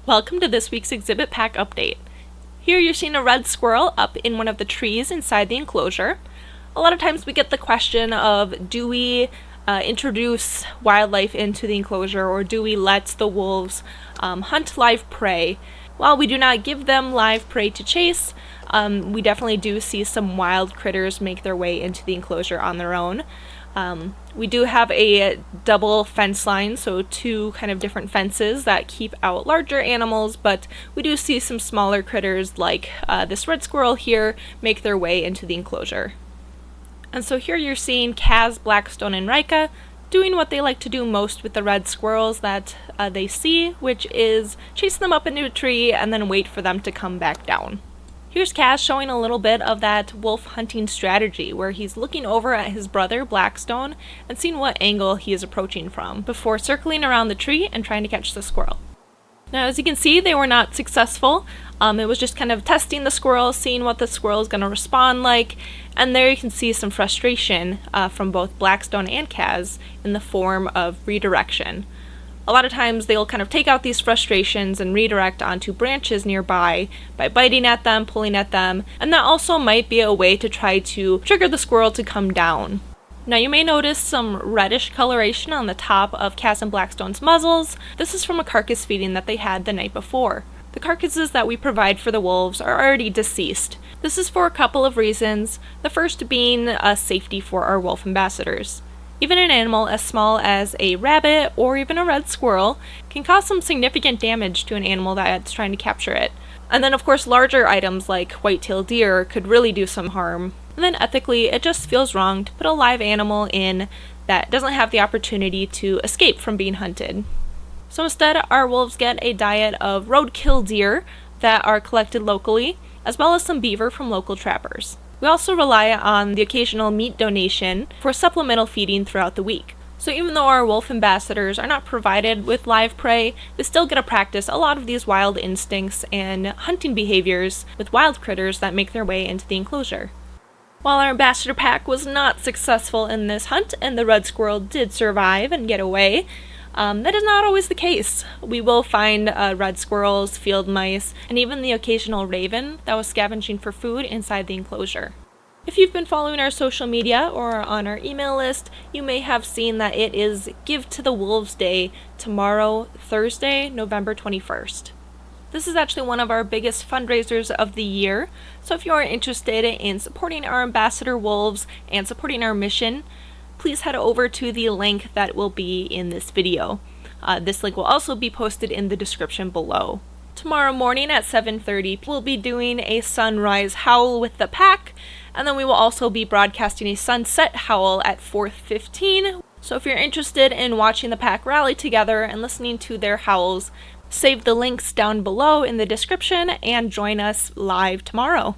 Welcome to this week's exhibit pack update. Here you're seeing a red squirrel up in one of the trees inside the enclosure. A lot of times we get the question of, do we introduce wildlife into the enclosure, or do we let the wolves hunt live prey? While we do not give them live prey to chase, we definitely do see some wild critters make their way into the enclosure on their own. We do have a double fence line, so two kind of different fences that keep out larger animals, but we do see some smaller critters like this red squirrel here make their way into the enclosure. And so here you're seeing Kaz, Blackstone, and Rika doing what they like to do most with the red squirrels that they see, which is chase them up into a tree and then wait for them to come back down. Here's Kaz showing a little bit of that wolf hunting strategy, where he's looking over at his brother Blackstone and seeing what angle he is approaching from before circling around the tree and trying to catch the squirrel. Now, as you can see, they were not successful. It was just kind of testing the squirrel, seeing what the squirrel is going to respond like, and there you can see some frustration from both Blackstone and Kaz in the form of redirection. A lot of times they'll kind of take out these frustrations and redirect onto branches nearby by biting at them, pulling at them, and that also might be a way to try to trigger the squirrel to come down. Now you may notice some reddish coloration on the top of Kaz and Blackstone's muzzles. This is from a carcass feeding that they had the night before. The carcasses that we provide for the wolves are already deceased. This is for a couple of reasons, the first being safety for our wolf ambassadors. Even an animal as small as a rabbit or even a red squirrel can cause some significant damage to an animal that's trying to capture it. And then of course larger items like white-tailed deer could really do some harm. And then ethically, it just feels wrong to put a live animal in that doesn't have the opportunity to escape from being hunted. So instead, our wolves get a diet of roadkill deer that are collected locally, as well as some beaver from local trappers. We also rely on the occasional meat donation for supplemental feeding throughout the week. So even though our wolf ambassadors are not provided with live prey, they still get to practice a lot of these wild instincts and hunting behaviors with wild critters that make their way into the enclosure. While our ambassador pack was not successful in this hunt and the red squirrel did survive and get away, that is not always the case. We will find red squirrels, field mice, and even the occasional raven that was scavenging for food inside the enclosure. If you've been following our social media or on our email list, you may have seen that it is Give to the Wolves Day tomorrow, Thursday, November 21st. This is actually one of our biggest fundraisers of the year, so if you are interested in supporting our ambassador wolves and supporting our mission, please head over to the link that will be in this video. This link will also be posted in the description below. Tomorrow morning at 7:30, we'll be doing a sunrise howl with the pack, and then we will also be broadcasting a sunset howl at 4:15. So if you're interested in watching the pack rally together and listening to their howls, save the links down below in the description and join us live tomorrow.